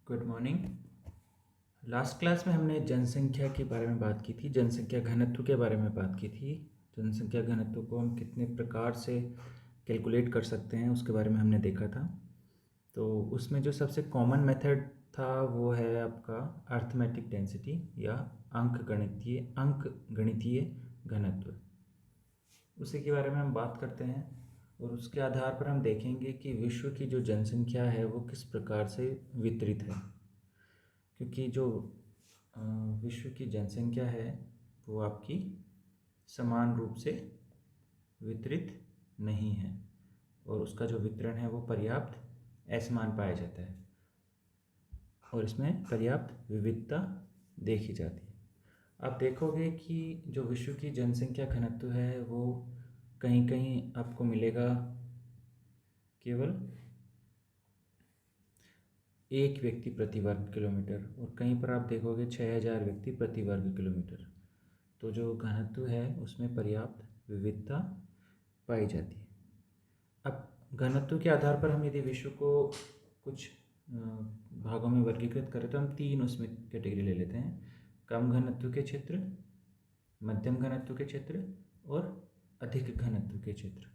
Good morning. Last class में हमने जनसंख्या के बारे में बात की थी, जनसंख्या घनत्व के बारे में बात की थी। जनसंख्या घनत्व को हम कितने प्रकार से कैलकुलेट कर सकते हैं उसके बारे में हमने देखा था। तो उसमें जो सबसे कॉमन मेथड था वो है आपका अर्थमेटिक डेंसिटी या अंकगणितीय घनत्व। उसी के बारे में हम बात करते हैं और उसके आधार पर हम देखेंगे कि विश्व की जो जनसंख्या है वो किस प्रकार से वितरित है। क्योंकि जो विश्व की जनसंख्या है वो आपकी समान रूप से वितरित नहीं है और उसका जो वितरण है वो पर्याप्त असमान पाया जाता है और इसमें पर्याप्त विविधता देखी जाती है। आप देखोगे कि जो विश्व की जनसंख्या घनत्व है वो कहीं कहीं आपको मिलेगा केवल एक व्यक्ति प्रति वर्ग किलोमीटर और कहीं पर आप देखोगे 6000 व्यक्ति प्रति वर्ग किलोमीटर। तो जो घनत्व है उसमें पर्याप्त विविधता पाई जाती है। अब घनत्व के आधार पर हम यदि विश्व को कुछ भागों में वर्गीकृत करें तो हम तीन उसमें कैटेगरी ले लेते हैं: कम घनत्व के क्षेत्र, मध्यम घनत्व के क्षेत्र और अधिक घनत्व के क्षेत्र।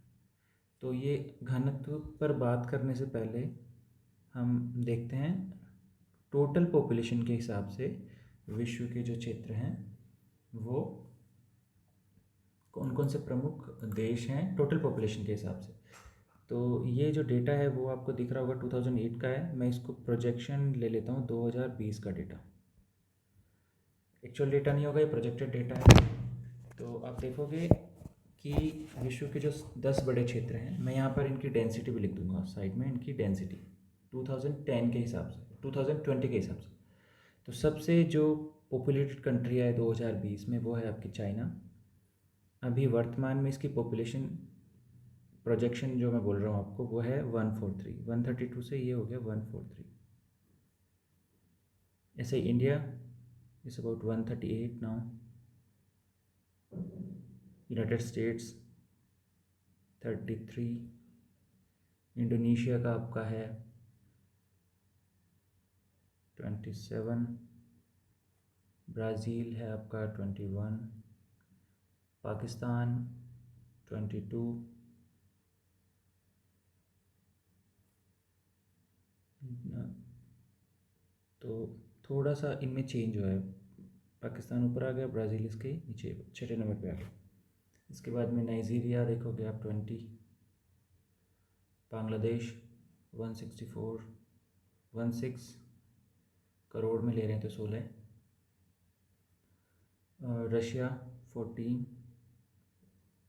तो ये घनत्व पर बात करने से पहले हम देखते हैं टोटल पॉपुलेशन के हिसाब से विश्व के जो क्षेत्र हैं वो कौन कौन से प्रमुख देश हैं टोटल पॉपुलेशन के हिसाब से। तो ये जो डेटा है वो आपको दिख रहा होगा 2008 का है। मैं इसको प्रोजेक्शन ले लेता हूँ 2020 का डेटा। एक्चुअल डेटा नहीं होगा, ये प्रोजेक्टेड डेटा है। तो आप देखोगे कि विश्व के जो 10 बड़े क्षेत्र हैं, मैं यहाँ पर इनकी डेंसिटी भी लिख दूंगा साइड में, इनकी डेंसिटी 2010 के हिसाब से, 2020 के हिसाब से। तो सबसे जो पॉपुलेटेड कंट्री है 2020 में वो है आपकी चाइना। अभी वर्तमान में इसकी पॉपुलेशन प्रोजेक्शन जो मैं बोल रहा हूँ आपको वो है 143, 132 से ये हो गया 143। ऐसे ही India is about 138 now, United States 33, Indonesia का आपका है 27, ब्राज़ील है आपका 21, पाकिस्तान 22, तो थोड़ा सा इनमें चेंज हुआ है, पाकिस्तान ऊपर आ गया, ब्राज़ील इसके नीचे छठे नंबर पे आ गया। इसके बाद में नाइजीरिया देखोगे आप 20, बांग्लादेश 164, 16 करोड़ में ले रहे हैं तो 16, रशिया 14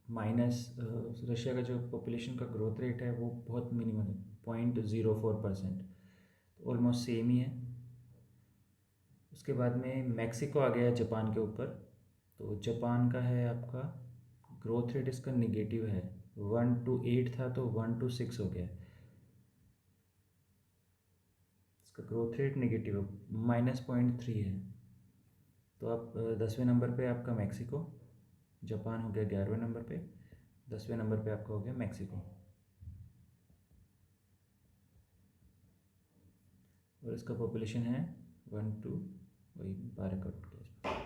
माइनस, रशिया का जो पॉपुलेशन का ग्रोथ रेट है वो बहुत मिनिमल है 0.04%, तो ऑलमोस्ट सेम ही है। उसके बाद में मैक्सिको आ गया जापान के ऊपर। तो जापान का है आपका ग्रोथ रेट इसका निगेटिव है, 1 to 8 था तो 1 to 6 हो गया। इसका ग्रोथ रेट निगेटिव -0.3 है। तो आप 10वें नंबर पे आपका मैक्सिको, जापान हो गया 11वें नंबर पे, 10वें नंबर पे आपका हो गया मैक्सिको। और इसका पॉपुलेशन है 1 to वही 12 करोड़ के आसपास,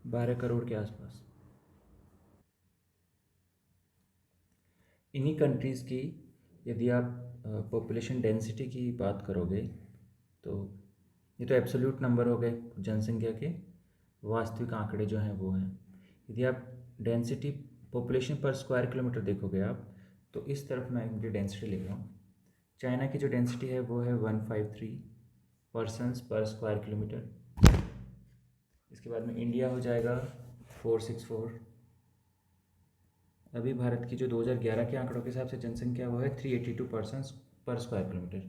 12 करोड़ के आसपास। इन्हीं कंट्रीज़ की यदि आप पॉपुलेशन डेंसिटी की बात करोगे तो ये तो एब्सोल्यूट नंबर हो गए जनसंख्या के, वास्तविक आंकड़े जो हैं वो हैं। यदि आप डेंसिटी पॉपुलेशन पर स्क्वायर किलोमीटर देखोगे आप तो इस तरफ मैं इनकी डेंसिटी लिख रहा हूँ। चाइना की जो डेंसिटी है वो है 153 पर्सन्स पर स्क्वायर किलोमीटर। इसके बाद में इंडिया हो जाएगा 464। अभी भारत की जो 2011 के आंकड़ों के हिसाब से जनसंख्या वो है 382 पर्सन्स पर स्क्वायर किलोमीटर,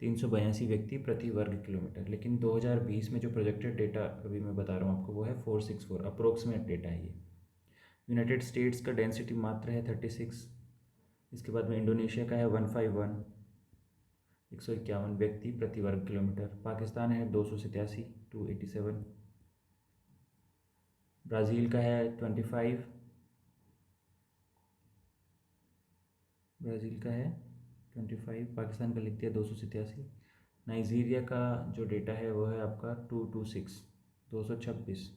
382 व्यक्ति प्रति वर्ग किलोमीटर। लेकिन 2020 में जो प्रोजेक्टेड डेटा अभी मैं बता रहा हूँ आपको वो है 464, अप्रोक्सीमेट डेटा है ये। यूनाइटेड स्टेट्स का डेंसिटी मात्र है 36। इसके बाद में इंडोनेशिया का है 151, 151 व्यक्ति प्रति वर्ग किलोमीटर। पाकिस्तान है 287, 287। ब्राज़ील का है 25, ब्राज़ील का है 25, पाकिस्तान का लिख दिया 287। नाइजीरिया का जो डेटा है वो है आपका 226, 226।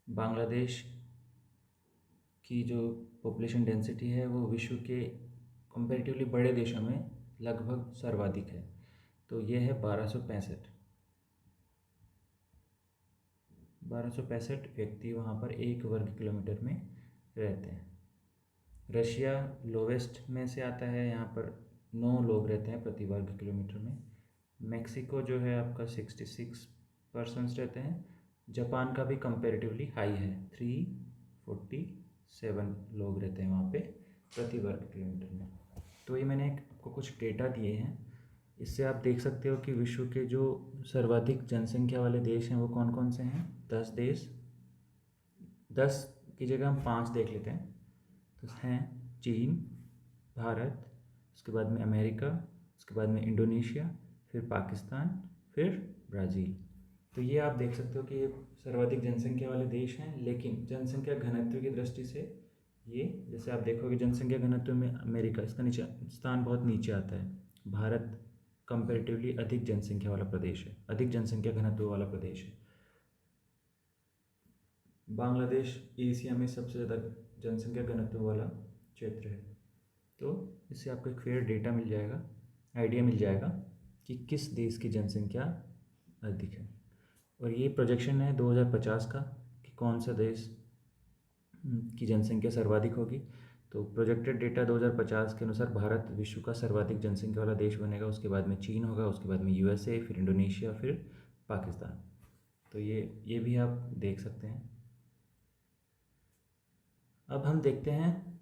बांग्लादेश की जो पॉपुलेशन डेंसिटी है वो विश्व के कंपैरेटिवली बड़े देशों में लगभग सर्वाधिक है, तो ये है 1265। 1265 व्यक्ति वहाँ पर 1 वर्ग किलोमीटर में रहते हैं। रशिया लोवेस्ट में से आता है, यहाँ पर 9 लोग रहते हैं प्रति वर्ग किलोमीटर में। मैक्सिको जो है आपका 66 पर्सन्स रहते हैं। जापान का भी कंपैरेटिवली हाई है, 347 लोग रहते हैं वहाँ पे प्रति वर्ग किलोमीटर में। तो ये मैंने आपको कुछ डेटा दिए हैं, इससे आप देख सकते हो कि विश्व के जो सर्वाधिक जनसंख्या वाले देश हैं वो कौन कौन से हैं। 10 देश, 10 की जगह हम 5 देख लेते हैं। तो हैं चीन, भारत, उसके बाद में अमेरिका, उसके बाद में इंडोनेशिया, फिर पाकिस्तान, फिर ब्राज़ील। तो ये आप देख सकते हो कि ये सर्वाधिक जनसंख्या वाले देश हैं, लेकिन जनसंख्या घनत्व की दृष्टि से ये, जैसे आप देखोगे जनसंख्या घनत्व में अमेरिका, इसका नीचे स्थान बहुत नीचे आता है। भारत कंपैरेटिवली अधिक जनसंख्या वाला प्रदेश है, अधिक जनसंख्या घनत्व वाला प्रदेश है। बांग्लादेश एशिया में सबसे ज़्यादा जनसंख्या घनत्व वाला क्षेत्र है। तो इससे आपको एक फेयर डेटा मिल जाएगा, आइडिया मिल जाएगा कि किस देश की जनसंख्या अधिक है। और ये प्रोजेक्शन है 2050 का कि कौन सा देश की जनसंख्या सर्वाधिक होगी। तो प्रोजेक्टेड डेटा 2050 के अनुसार भारत विश्व का सर्वाधिक जनसंख्या वाला देश बनेगा, उसके बाद में चीन होगा, उसके बाद में यूएसए, फिर इंडोनेशिया, फिर पाकिस्तान। तो ये भी आप देख सकते हैं। अब हम देखते हैं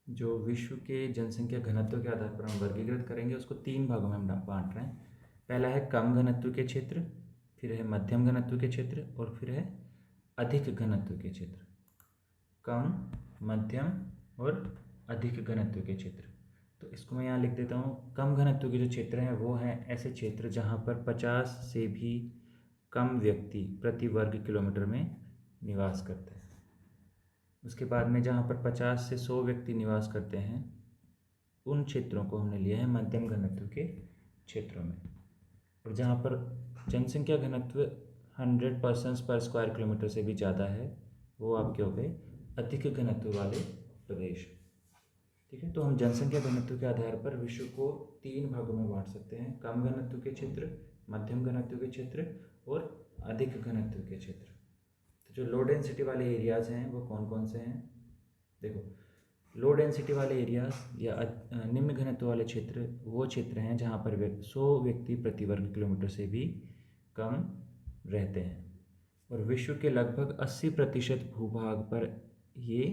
जो विश्व के जनसंख्या घनत्व के आधार पर हम वर्गीकृत करेंगे, उसको 3 भागों में हम बांट रहे हैं। पहला है कम घनत्व के क्षेत्र, फिर है मध्यम घनत्व के क्षेत्र, और फिर है अधिक घनत्व के क्षेत्र। कम, मध्यम और अधिक घनत्व के क्षेत्र। तो इसको मैं यहाँ लिख देता हूँ। कम घनत्व के जो क्षेत्र हैं वो हैं ऐसे क्षेत्र जहाँ पर 50 से भी कम व्यक्ति प्रति वर्ग किलोमीटर में निवास करते हैं। उसके बाद में जहाँ पर 50 से 100 व्यक्ति निवास करते हैं, उन क्षेत्रों को हमने लिया है मध्यम घनत्व के क्षेत्रों में। और जहाँ पर जनसंख्या घनत्व 100 पर्सन्स पर स्क्वायर किलोमीटर से भी ज़्यादा है, वो आपके हो गए अधिक घनत्व वाले प्रदेश। ठीक है, तो हम जनसंख्या घनत्व के आधार पर विश्व को 3 भागों में बांट सकते हैं। कम घनत्व के क्षेत्र, मध्यम घनत्व के क्षेत्र और अधिक घनत्व के क्षेत्र। तो जो लो डेंसिटी वाले एरियाज़ हैं वो कौन कौन से हैं? देखो, लो डेंसिटी वाले एरियाज़ या निम्न घनत्व वाले क्षेत्र वो क्षेत्र हैं जहाँ पर 100 व्यक्ति प्रति वर्ग किलोमीटर से भी कम रहते हैं। और विश्व के लगभग 80% भूभाग पर ये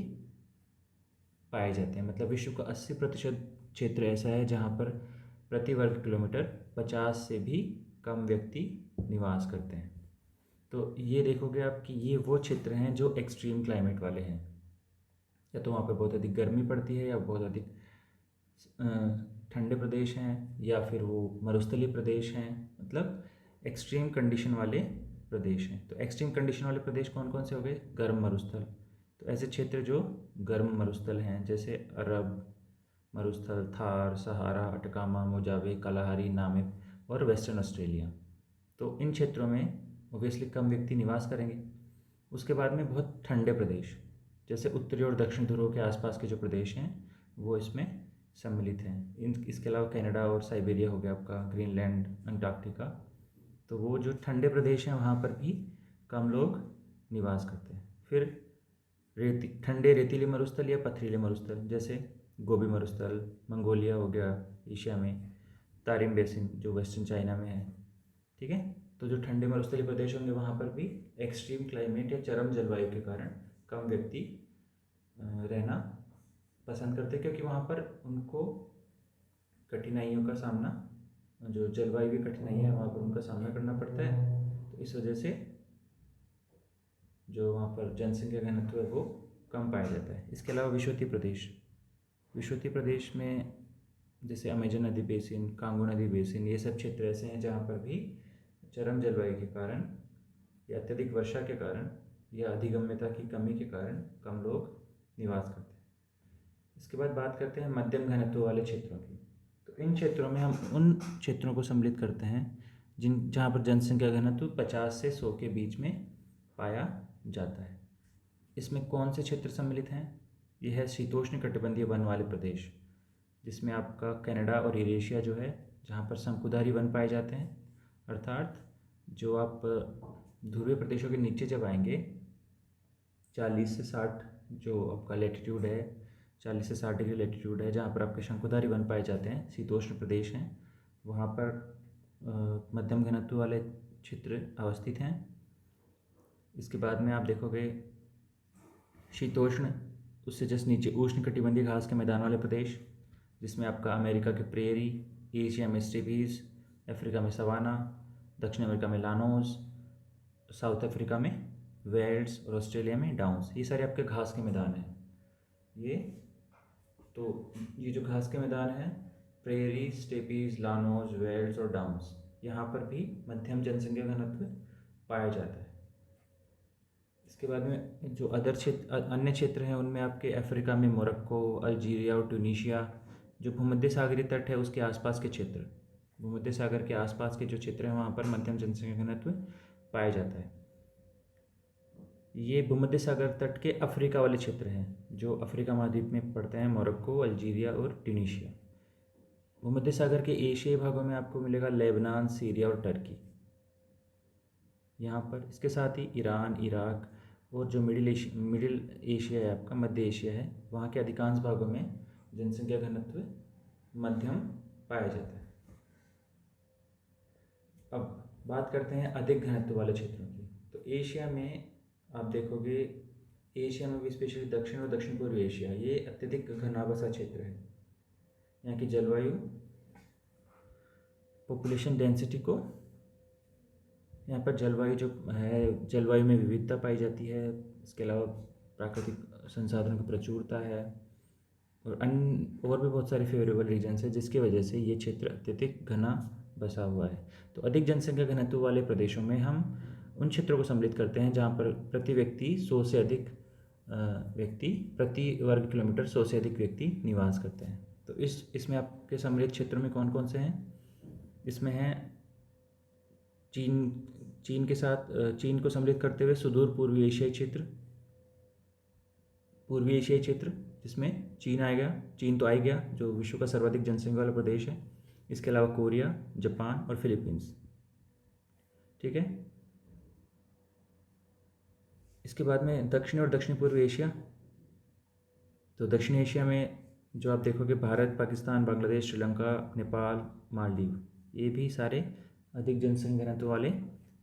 पाए जाते हैं। मतलब विश्व का 80% क्षेत्र ऐसा है जहाँ पर प्रति वर्ग किलोमीटर 50 से भी कम व्यक्ति निवास करते हैं। तो ये देखोगे आप कि ये वो क्षेत्र हैं जो एक्सट्रीम क्लाइमेट वाले हैं, या तो वहाँ पर बहुत अधिक गर्मी पड़ती है, या बहुत अधिक ठंडे प्रदेश हैं, या फिर वो मरुस्थलीय प्रदेश हैं। मतलब एक्सट्रीम कंडीशन वाले प्रदेश हैं। तो एक्सट्रीम कंडीशन वाले प्रदेश कौन कौन से हो गए? गर्म मरुस्थल। तो ऐसे क्षेत्र जो गर्म मरुस्थल हैं, जैसे अरब मरुस्थल, थार, सहारा, अटकामा, मोजावे, कलाहारी, नामिब और वेस्टर्न ऑस्ट्रेलिया। तो इन क्षेत्रों में ओबियसली कम व्यक्ति निवास करेंगे। उसके बाद में बहुत ठंडे प्रदेश, जैसे उत्तरी और दक्षिण ध्रुव के आसपास के जो प्रदेश हैं वो इसमें सम्मिलित हैं। इसके अलावा कनाडा और साइबेरिया हो गया आपका, ग्रीनलैंड, अंटार्कटिका। तो वो जो ठंडे प्रदेश हैं वहाँ पर भी कम लोग निवास करते हैं। फिर ठंडे रेतीले मरुस्थल या पथरीले मरुस्थल, जैसे गोबी मरुस्थल, मंगोलिया हो गया एशिया में, तारिम बेसिन जो वेस्टर्न चाइना में है। ठीक है, तो जो ठंडे मरुस्थलीय प्रदेश होंगे वहाँ पर भी एक्सट्रीम क्लाइमेट या चरम जलवायु के कारण कम व्यक्ति रहना पसंद करते हैं, क्योंकि वहाँ पर उनको कठिनाइयों का सामना, जो जलवायु की कठिनाई है वहाँ पर उनका सामना करना पड़ता है। तो इस वजह से जो वहाँ पर जनसंख्या घनत्व है वो कम पाया जाता है। इसके अलावा विषुवतीय प्रदेश में जैसे अमेजन नदी बेसिन, कांगो नदी बेसिन, ये सब क्षेत्र ऐसे हैं जहाँ पर भी चरम जलवायु के कारण या अत्यधिक वर्षा के कारण या अधिगम्यता की कमी के कारण कम लोग निवास करते हैं। इसके बाद बात करते हैं मध्यम घनत्व वाले क्षेत्रों की। तो इन क्षेत्रों में हम उन क्षेत्रों को सम्मिलित करते हैं जहाँ पर जनसंख्या घनत्व 50 से 100 के बीच में पाया जाता है। इसमें कौन से क्षेत्र सम्मिलित हैं? यह है शीतोष्ण कटिबंधीय वन वाले प्रदेश, जिसमें आपका कनाडा और यूरेशिया जो है, जहाँ पर शंकुधारी वन पाए जाते हैं। अर्थात जो आप ध्रुवीय प्रदेशों के नीचे जब आएंगे 40 से 60 जो आपका लेटीट्यूड है, 40 से 60 डिग्री लेटीट्यूड है, जहाँ पर आपके शंकुधारी वन पाए जाते हैं, शीतोष्ण प्रदेश हैं, वहाँ पर मध्यम घनत्व वाले क्षेत्र अवस्थित हैं। इसके बाद में आप देखोगे शीतोष्ण, उससे जस्ट नीचे उष्ण कटिबंधीय घास के मैदान वाले प्रदेश, जिसमें आपका अमेरिका के प्रेरी, एशिया में स्टेपीज, अफ्रीका में सवाना, दक्षिण अमेरिका में लानोज, साउथ अफ्रीका में वेल्ड्स और ऑस्ट्रेलिया में डाउन्स। ये सारे आपके घास के मैदान हैं। ये जो घास के मैदान हैं, प्रेरी, स्टेपीज, लानोज, वेल्ड्स और डाउन्स, यहाँ पर भी मध्यम जनसंख्या घनत्व पाया जाता है। इसके बाद में जो अन्य क्षेत्र हैं, उनमें आपके अफ्रीका में मोरक्को, अल्जीरिया और ट्यूनीशिया, जो भूमध्य सागरीय तट है उसके आसपास के क्षेत्र, भूमध्य सागर के आसपास के जो क्षेत्र हैं वहाँ पर मध्यम जनसंख्या घनत्व पाया जाता है। ये भूमध्य सागर तट के अफ्रीका वाले क्षेत्र हैं जो अफ्रीका महाद्वीप में पड़ते हैं, मोरक्को, अल्जीरिया और ट्यूनीशिया। भूमध्य सागर के एशियाई भागों में आपको मिलेगा लेबनान, सीरिया और टर्की यहाँ पर। इसके साथ ही ईरान, इराक और जो मिडिल एशिया है आपका, मध्य एशिया है, वहाँ के अधिकांश भागों में जनसंख्या घनत्व मध्यम पाया जाता है। अब बात करते हैं अधिक घनत्व वाले क्षेत्रों की। तो एशिया में आप देखोगे, एशिया में भी स्पेशली दक्षिण और दक्षिण पूर्व एशिया, ये अत्यधिक घना बसा क्षेत्र है। यहाँ की जलवायु पॉपुलेशन डेंसिटी को, यहाँ पर जलवायु जो है, जलवायु में विविधता पाई जाती है। इसके अलावा प्राकृतिक संसाधनों की प्रचुरता है और भी बहुत सारे फेवरेबल रीजन्स है, जिसकी वजह से ये क्षेत्र अत्यधिक घना बसा हुआ है। तो अधिक जनसंख्या घनत्व वाले प्रदेशों में हम उन क्षेत्रों को सम्मिलित करते हैं जहाँ पर प्रति व्यक्ति 100 से अधिक व्यक्ति, प्रति वर्ग किलोमीटर 100 से अधिक व्यक्ति निवास करते हैं। तो इसमें आपके सम्मिलित क्षेत्रों में कौन कौन से हैं? इसमें हैं चीन के साथ, चीन को सम्मिलित करते हुए सुदूर पूर्वी एशियाई क्षेत्र, जिसमें चीन आएगा, चीन तो आ ही गया, जो विश्व का सर्वाधिक जनसंख्या वाला प्रदेश है। इसके अलावा कोरिया, जापान और फिलीपींस। ठीक है। इसके बाद में दक्षिण और दक्षिण पूर्व एशिया। तो दक्षिण एशिया में जो आप देखोगे भारत, पाकिस्तान, बांग्लादेश, श्रीलंका, नेपाल, मालदीव, ये भी सारे अधिक जनसंख्या घनत्व वाले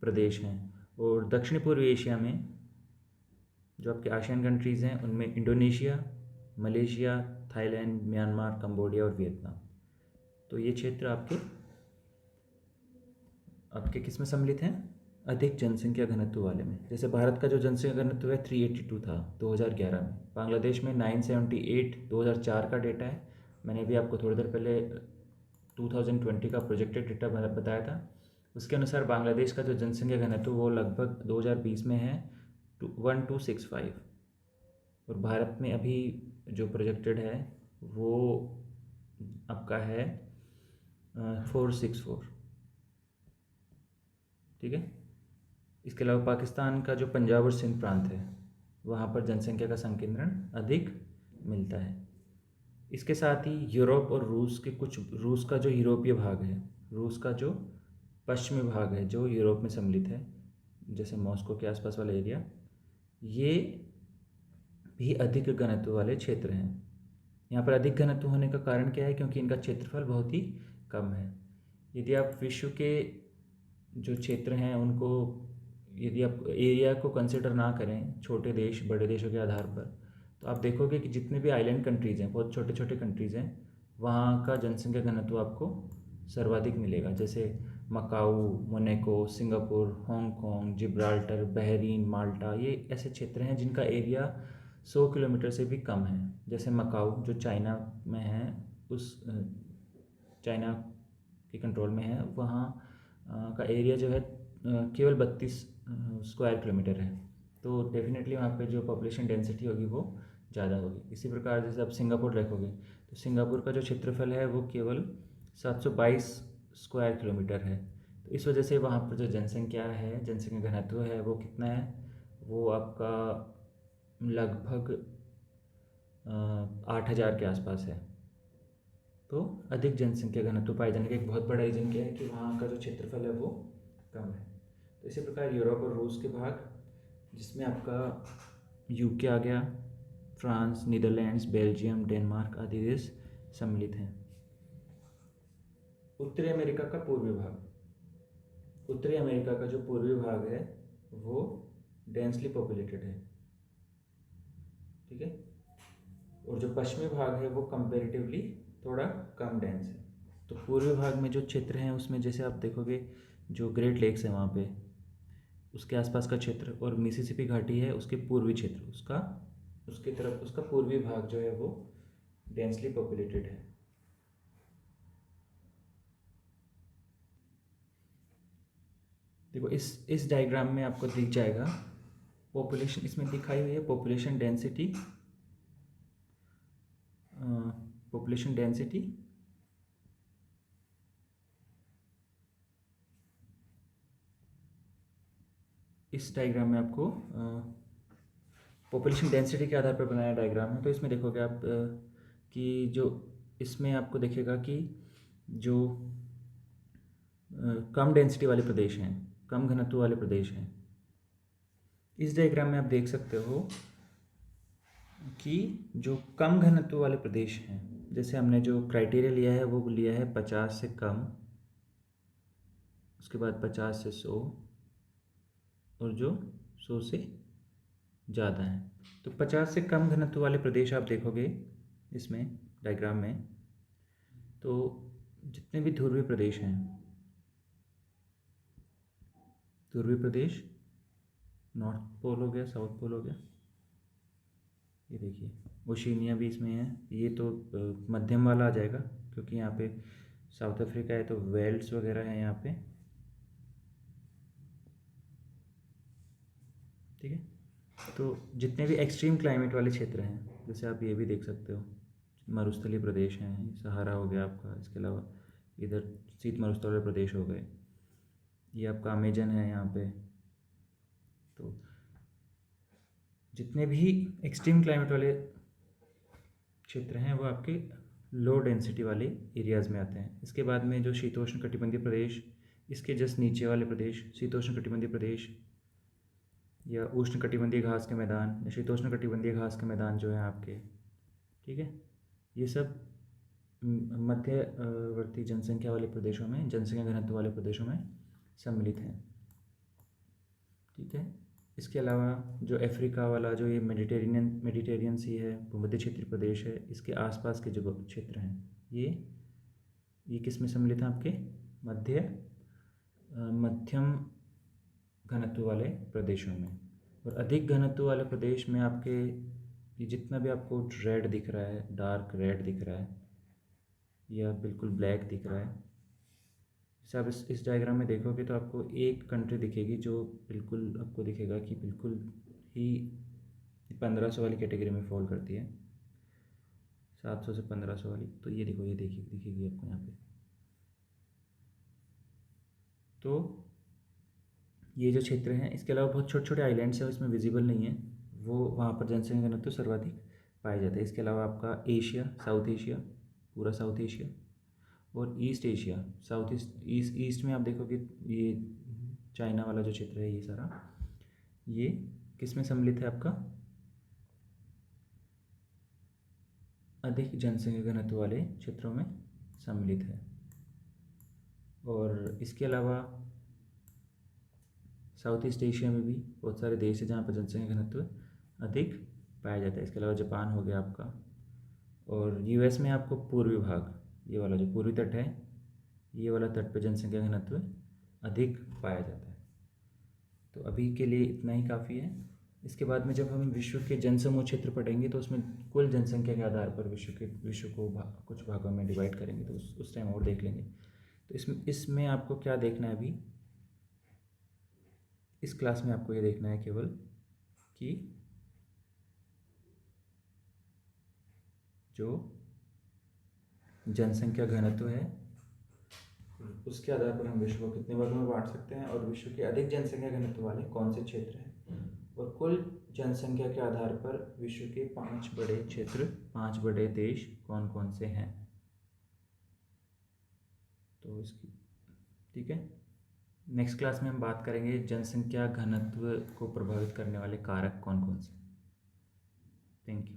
प्रदेश हैं। और दक्षिण पूर्व एशिया में जो आपके आसियान कंट्रीज़ हैं, उनमें Indonesia, Malaysia, Thailand, Myanmar, Cambodia और वियतनाम। तो ये क्षेत्र आपके किस में सम्मिलित हैं? अधिक जनसंख्या घनत्व वाले में। जैसे भारत का जो जनसंख्या घनत्व है 382 था 2011 में, बांग्लादेश में 978 2004 का डेटा है। मैंने भी आपको थोड़ी देर पहले 2020 का प्रोजेक्टेड डेटा बताया था। उसके अनुसार बांग्लादेश का जो जनसंख्या घनत्व वो लगभग 2020 में है 1265, और भारत में अभी जो प्रोजेक्टेड है वो आपका है 464। ठीक है। इसके अलावा पाकिस्तान का जो पंजाब और सिंध प्रांत है, वहाँ पर जनसंख्या का संकेंद्रण अधिक मिलता है। इसके साथ ही यूरोप और रूस का जो यूरोपीय भाग है, रूस का जो पश्चिमी भाग है जो यूरोप में सम्मिलित है, जैसे मॉस्को के आसपास वाला एरिया, ये भी अधिक घनत्व वाले क्षेत्र हैं। यहाँ पर अधिक घनत्व होने का कारण क्या है? क्योंकि इनका क्षेत्रफल बहुत ही कम है। यदि आप विश्व के जो क्षेत्र हैं उनको, यदि आप एरिया को कंसिडर ना करें छोटे देश बड़े देशों के आधार पर, तो आप देखोगे कि जितने भी आइलैंड कंट्रीज़ हैं, बहुत छोटे छोटे कंट्रीज़ हैं, वहाँ का जनसंख्या घनत्व आपको सर्वाधिक मिलेगा। जैसे Macau, Monaco, Singapore, Hong Kong, Gibraltar, Bahrain, Malta, ये ऐसे क्षेत्र हैं जिनका एरिया 100 किलोमीटर से भी कम है। जैसे मकाऊ जो चाइना में है, उस चाइना के कंट्रोल में है, वहाँ का एरिया जो है केवल 32 स्क्वायर किलोमीटर है। तो डेफिनेटली वहाँ पे जो पॉपुलेशन डेंसिटी होगी वो ज़्यादा होगी। इसी प्रकार जैसे आप सिंगापुर देखोगे तो सिंगापुर का जो क्षेत्रफल है वो केवल 722 स्क्वायर किलोमीटर है। तो इस वजह से वहाँ पर जो जनसंख्या है, जनसंख्या घनत्व है वो कितना है, वो आपका लगभग 8,000 के आसपास है। तो अधिक जनसंख्या घनत्व पाए जाने का एक बहुत बड़ा रीज़न क्या है कि वहाँ का जो क्षेत्रफल है वो कम है। तो इसी प्रकार यूरोप और रूस के भाग, जिसमें आपका यूके आ गया, फ्रांस, नीदरलैंड्स, बेल्जियम, डेनमार्क आदि देश सम्मिलित हैं। उत्तरी अमेरिका का पूर्वी भाग, उत्तरी अमेरिका का जो पूर्वी भाग है वो डेंसली पॉपुलेटेड है, ठीक है। और जो पश्चिमी भाग है वो कंपेरेटिवली थोड़ा कम डेंस है। तो पूर्वी भाग में जो क्षेत्र हैं उसमें जैसे आप देखोगे जो ग्रेट लेक्स है वहाँ पे उसके आसपास का क्षेत्र, और मिसिसिपी घाटी है उसके पूर्वी क्षेत्र, उसका उसकी तरफ उसका पूर्वी भाग जो है वो डेंसली पॉपुलेटेड है। देखो इस डायग्राम में आपको दिख जाएगा पॉपुलेशन, इसमें दिखाई हुई है पॉपुलेशन डेंसिटी, पॉपुलेशन डेंसिटी इस डायग्राम में आपको पॉपुलेशन डेंसिटी के आधार पर बनाया डायग्राम है। तो इसमें देखोगे आप कि जो इसमें आपको दिखेगा कि जो कम डेंसिटी वाले प्रदेश हैं, कम घनत्व वाले प्रदेश हैं, इस डायग्राम में आप देख सकते हो कि जो कम घनत्व वाले प्रदेश हैं, जैसे हमने जो क्राइटेरिया लिया है वो लिया है 50 से कम, उसके बाद 50 से 100, और जो 100 से ज़्यादा है। तो 50 से कम घनत्व वाले प्रदेश आप देखोगे इसमें डायग्राम में, तो जितने भी ध्रुवीय प्रदेश हैं, ध्रुवीय प्रदेश, नॉर्थ पोल हो गया, साउथ पोल हो गया, ये देखिए ओशिनिया भी इसमें है। ये तो मध्यम वाला आ जाएगा क्योंकि यहाँ पे साउथ अफ्रीका है तो वेल्स वगैरह है यहाँ पे, ठीक है। तो जितने भी एक्सट्रीम क्लाइमेट वाले क्षेत्र हैं, जैसे आप ये भी देख सकते हो मरुस्थलीय प्रदेश हैं, सहारा हो गया आपका, इसके अलावा इधर शीत मरुस्थल वाले प्रदेश हो गए, ये आपका अमेजन है यहाँ पे। तो जितने भी एक्सट्रीम क्लाइमेट वाले क्षेत्र हैं वो आपके लो डेंसिटी वाले एरियाज़ में आते हैं। इसके बाद में जो शीतोष्ण कटिबंधीय प्रदेश, इसके जस्ट नीचे वाले प्रदेश शीतोष्ण कटिबंधीय प्रदेश या उष्ण कटिबंधीय घास के मैदान या शीतोष्ण कटिबंधीय घास के मैदान जो है आपके, ठीक है, ये सब मध्यवर्ती जनसंख्या वाले प्रदेशों में, जनसंख्या घनत्व वाले प्रदेशों में सम्मिलित हैं, ठीक है। इसके अलावा जो अफ्रीका वाला जो ये मेडिटेरियन सी है, भूमध्य क्षेत्रीय प्रदेश है, इसके आसपास के जो क्षेत्र हैं ये किस में सम्मिलित हैं आपके मध्यम घनत्व वाले प्रदेशों में। और अधिक घनत्व वाले प्रदेश में आपके ये जितना भी आपको रेड दिख रहा है, डार्क रेड दिख रहा है या बिल्कुल ब्लैक दिख रहा है, जैसे आप इस डायग्राम में देखोगे तो आपको एक कंट्री दिखेगी जो बिल्कुल आपको दिखेगा कि बिल्कुल ही 1500 वाली कैटेगरी में फॉल करती है, 700 से 1500 वाली। तो ये देखो, ये देखिए दिखेगी आपको यहाँ पे। तो ये जो क्षेत्र हैं, इसके अलावा बहुत छोटे छोटे आइलैंड्स हैं इसमें विजिबल नहीं है, वो वहाँ पर जनसंख्या घनत्व सर्वाधिक पाया जाता है। इसके अलावा आपका एशिया, साउथ एशिया, पूरा साउथ एशिया और ईस्ट एशिया, साउथ ईस्ट में आप देखोगे ये चाइना वाला जो क्षेत्र है, ये सारा ये किस में सम्मिलित है आपका अधिक जनसंख्या घनत्व वाले क्षेत्रों में सम्मिलित है। और इसके अलावा साउथ ईस्ट एशिया में भी बहुत सारे देश हैं जहाँ पर जनसंख्या घनत्व अधिक पाया जाता है। इसके अलावा जापान हो गया आपका, और यूएस में आपको पूर्वी भाग, ये वाला जो पूर्वी तट है, ये वाला तट पर जनसंख्या घनत्व अधिक पाया जाता है। तो अभी के लिए इतना ही काफ़ी है। इसके बाद में जब हम विश्व के जनसमूह क्षेत्र पढ़ेंगे तो उसमें कुल जनसंख्या के आधार पर विश्व को कुछ भागों में डिवाइड करेंगे, तो उस टाइम और देख लेंगे। तो इसमें आपको क्या देखना है, अभी इस क्लास में आपको ये देखना है केवल कि जो जनसंख्या घनत्व है उसके आधार पर हम विश्व को कितने वर्गों में बांट सकते हैं, और विश्व के अधिक जनसंख्या घनत्व वाले कौन से क्षेत्र हैं, और कुल जनसंख्या के आधार पर विश्व के 5 बड़े क्षेत्र, 5 बड़े देश कौन कौन से हैं। तो इसकी ठीक है, नेक्स्ट क्लास में हम बात करेंगे जनसंख्या घनत्व को प्रभावित करने वाले कारक कौन कौन से। Thank you.